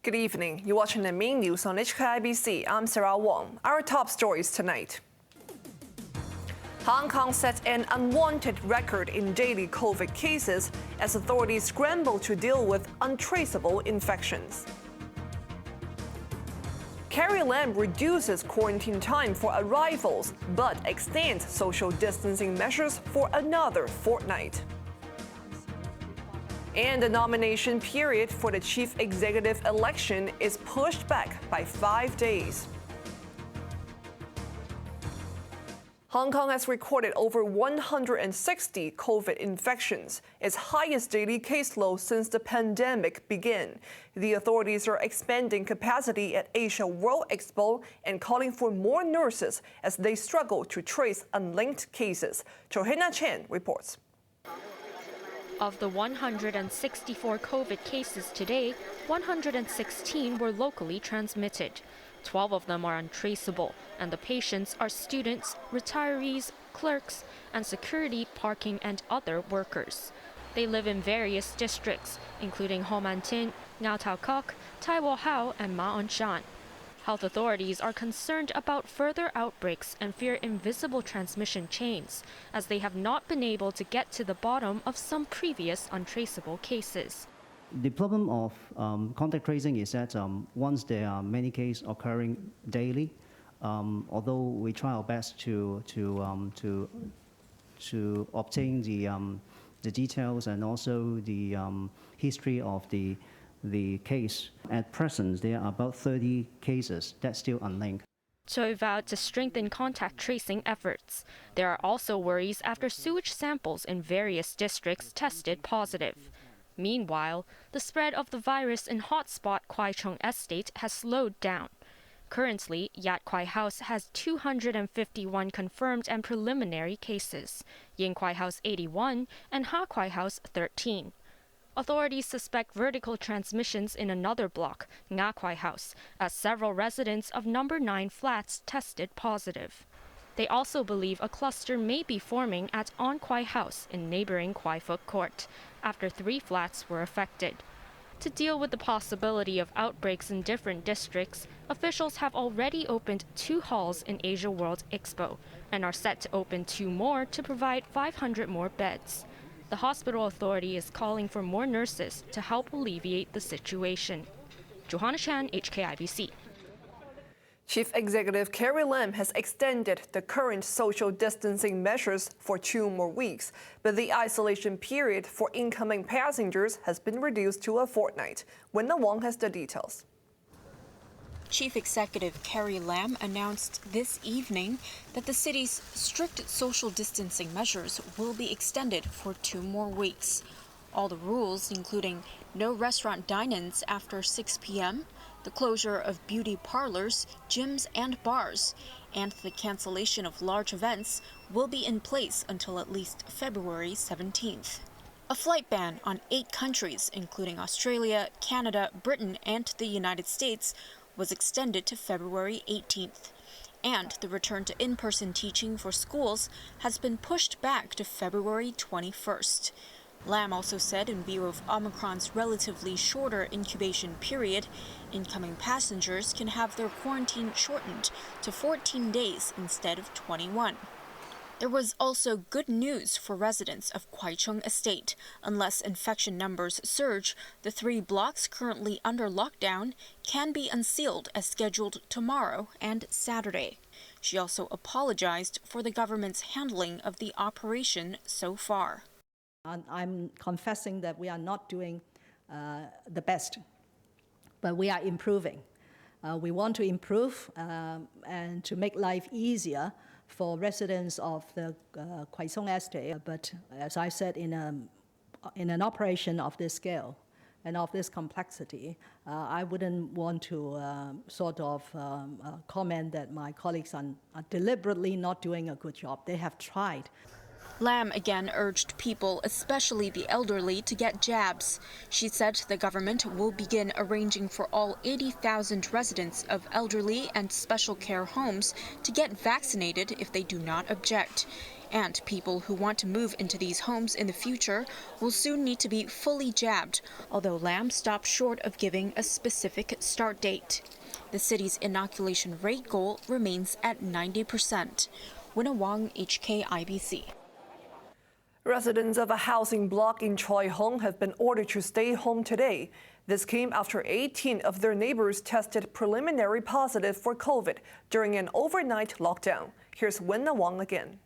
Good evening. You're watching the main news on HKIBC. I'm Sarah Wong. Our top stories tonight. Hong Kong sets an unwanted record in daily COVID cases as authorities scramble to deal with untraceable infections. Carrie Lam reduces quarantine time for arrivals, but extends social distancing measures for another fortnight. And the nomination period for the chief executive election is pushed back by 5 days. Hong Kong has recorded over 160 COVID infections, its highest daily caseload since the pandemic began. The authorities are expanding capacity at Asia World Expo and calling for more nurses as they struggle to trace unlinked cases. Choi reports. Of the 164 COVID cases today, 116 were locally transmitted. 12 of them are untraceable, and the patients are students, retirees, clerks, and security, parking, and other workers. They live in various districts, including Ho Man Tin, Ngau Tau Kok, Tai Wo Hao, and Ma On Shan. Health authorities are concerned about further outbreaks and fear invisible transmission chains, as they have not been able to get to the bottom of some previous untraceable cases. The problem of contact tracing is that once there are many cases occurring daily, although we try our best to obtain the details and also the history of the case. At present, there are about 30 cases that's still unlinked. Choi vowed to strengthen contact tracing efforts. There are also worries after sewage samples in various districts tested positive. Meanwhile, the spread of the virus in hotspot Kwai Chung Estate has slowed down. Currently, Yat Kwai House has 251 confirmed and preliminary cases, Yin Kwai House 81, and Ha Kwai House 13. Authorities suspect vertical transmissions in another block, Nga Kwai House, as several residents of number 9 flats tested positive. They also believe a cluster may be forming at On Kwai House in neighboring Kwai Fook Court, after 3 flats were affected. To deal with the possibility of outbreaks in different districts, officials have already opened 2 halls in Asia World Expo and are set to open 2 more to provide 500 more beds. The hospital authority is calling for more nurses to help alleviate the situation. Johanna Chan, HKIBC. Chief Executive Carrie Lam has extended the current social distancing measures for 2 more weeks, but the isolation period for incoming passengers has been reduced to a fortnight. Wong has the details. Chief Executive Carrie Lam announced this evening that the city's strict social distancing measures will be extended for 2 more weeks. All the rules, including no restaurant dine-ins after 6 p.m., the closure of beauty parlors, gyms, and bars, and the cancellation of large events will be in place until at least February 17th. A flight ban on 8 countries, including Australia, Canada, Britain, and the United States, was extended to February 18th. And the return to in-person teaching for schools has been pushed back to February 21st. Lam also said in view of Omicron's relatively shorter incubation period, incoming passengers can have their quarantine shortened to 14 days instead of 21. There was also good news for residents of Kwai Chung Estate. Unless infection numbers surge, the 3 blocks currently under lockdown can be unsealed as scheduled tomorrow and Saturday. She also apologized for the government's handling of the operation so far. I'm confessing that we are not doing the best, but we are improving. We want to improve and to make life easier for residents of the Kwai Chung Estate. But as I said, in an operation of this scale and of this complexity, I wouldn't want to comment that my colleagues are deliberately not doing a good job. They have tried. Lam again urged people, especially the elderly, to get jabs. She said the government will begin arranging for all 80,000 residents of elderly and special care homes to get vaccinated if they do not object. And people who want to move into these homes in the future will soon need to be fully jabbed, although Lam stopped short of giving a specific start date. The city's inoculation rate goal remains at 90%. Wong, HKIBC. Residents of a housing block in Choi have been ordered to stay home today. This came after 18 of their neighbors tested preliminary positive for COVID during an overnight lockdown. Here's Wong again.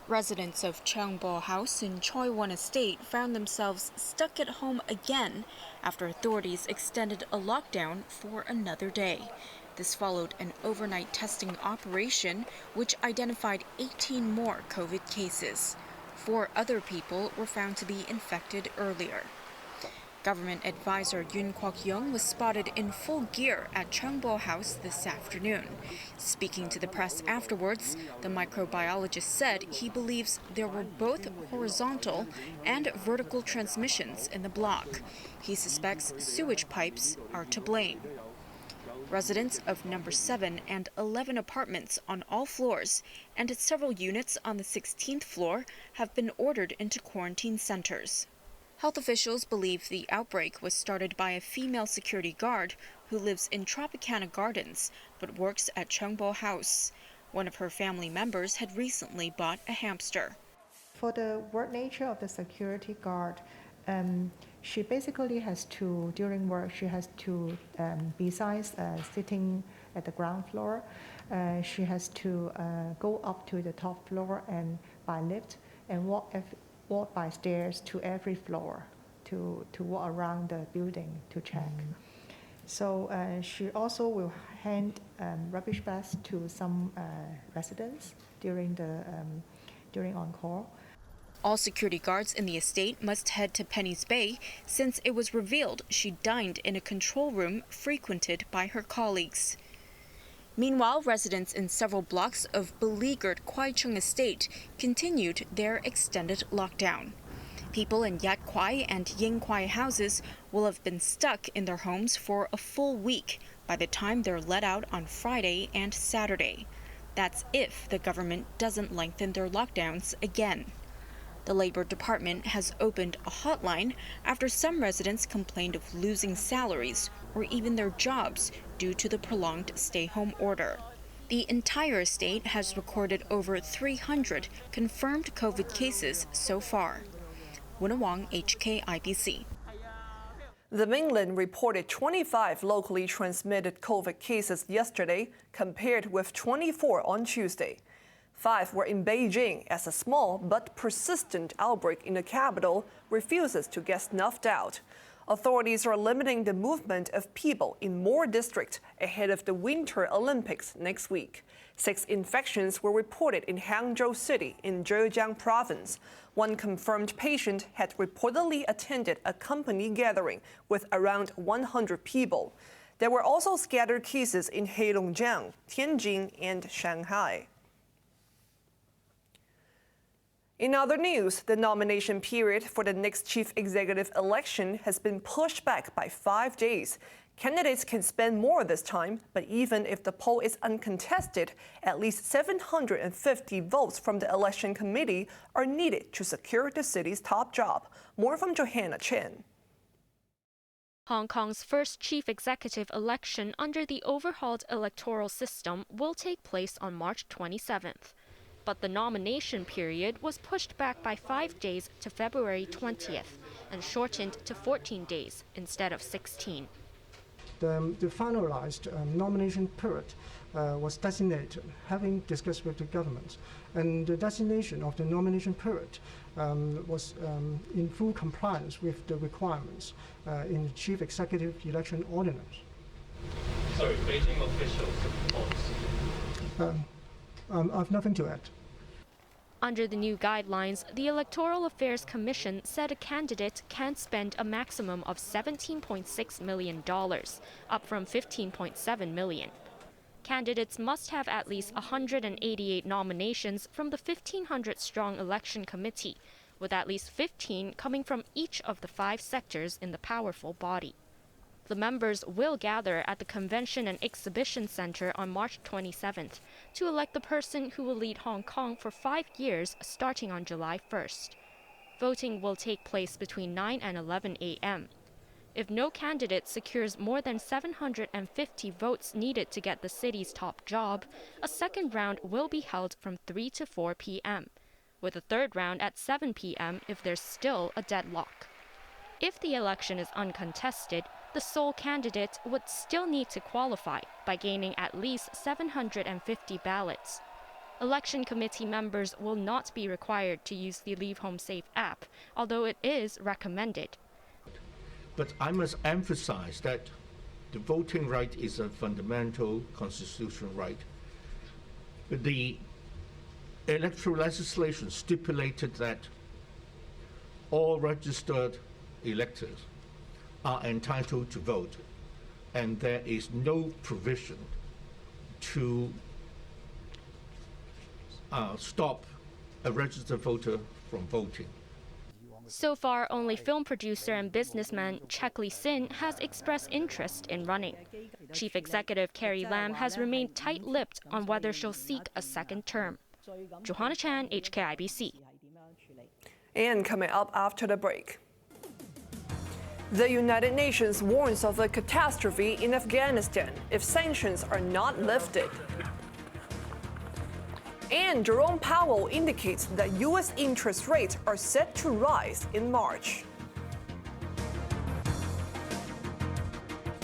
Residents of Cheongbo House in Choi Estate found themselves stuck at home again after authorities extended a lockdown for another day. This followed an overnight testing operation which identified 18 more COVID cases. 4 other people were found to be infected earlier. Government advisor Yoon Kwok-young was spotted in full gear at Cheongbo House this afternoon. Speaking to the press afterwards, the microbiologist said he believes there were both horizontal and vertical transmissions in the block. He suspects sewage pipes are to blame. Residents of number 7 and 11 apartments on all floors and at several units on the 16th floor have been ordered into quarantine centers. Health officials believe the outbreak was started by a female security guard who lives in Tropicana Gardens but works at Cheongbo House. One of her family members had recently bought a hamster. For the work nature of the security guard, she basically has to, during work, she has to, besides sitting at the ground floor, she has to go up to the top floor and by lift and walk by stairs to every floor to walk around the building to check. So she also will hand rubbish bags to some residents during on-call. All security guards in the estate must head to Penny's Bay since it was revealed she dined in a control room frequented by her colleagues. Meanwhile, residents in several blocks of beleaguered Kwai-chung Estate continued their extended lockdown. People in Yat Kwai and Ying Kwai houses will have been stuck in their homes for a full week by the time they're let out on Friday and Saturday. That's if the government doesn't lengthen their lockdowns again. The Labor Department has opened a hotline after some residents complained of losing salaries or even their jobs due to the prolonged stay-home order. The entire estate has recorded over 300 confirmed COVID cases so far. Wong, HKIBC. The mainland reported 25 locally transmitted COVID cases yesterday, compared with 24 on Tuesday. 5 were in Beijing as a small but persistent outbreak in the capital refuses to get snuffed out. Authorities are limiting the movement of people in more districts ahead of the Winter Olympics next week. 6 infections were reported in Hangzhou City in Zhejiang Province. 1 confirmed patient had reportedly attended a company gathering with around 100 people. There were also scattered cases in Heilongjiang, Tianjin, and Shanghai. In other news, the nomination period for the next chief executive election has been pushed back by 5 days. Candidates can spend more this time, but even if the poll is uncontested, at least 750 votes from the election committee are needed to secure the city's top job. More from Johanna Chen. Hong Kong's first chief executive election under the overhauled electoral system will take place on March 27th. But the nomination period was pushed back by 5 days to February 20th and shortened to 14 days instead of 16. The finalized nomination period was designated, having discussed with the government, and the designation of the nomination period was in full compliance with the requirements in the Chief Executive Election Ordinance. Sorry, Beijing officials. I've nothing to add. Under the new guidelines, the Electoral Affairs Commission said a candidate can spend a maximum of $17.6 million, up from $15.7 million. Candidates must have at least 188 nominations from the 1,500-strong election committee, with at least 15 coming from each of the 5 sectors in the powerful body. The members will gather at the Convention and Exhibition Center on March 27th to elect the person who will lead Hong Kong for 5 years starting on July 1st. Voting will take place between 9 and 11 a.m. If no candidate secures more than 750 votes needed to get the city's top job, a second round will be held from 3 to 4 p.m., with a third round at 7 p.m. if there's still a deadlock. If the election is uncontested, the sole candidate would still need to qualify by gaining at least 750 ballots. Election committee members will not be required to use the Leave Home Safe app, although it is recommended. But I must emphasize that the voting right is a fundamental constitutional right. The electoral legislation stipulated that all registered electors are entitled to vote, and there is no provision to stop a registered voter from voting. So far, only film producer and businessman Choi Sin has expressed interest in running. Chief Executive Carrie Lam has remained tight-lipped on whether she'll seek a second term. Johanna Chan, HKIBC. And coming up after the break. The United Nations warns of a catastrophe in Afghanistan if sanctions are not lifted. And Jerome Powell indicates that U.S. interest rates are set to rise in March.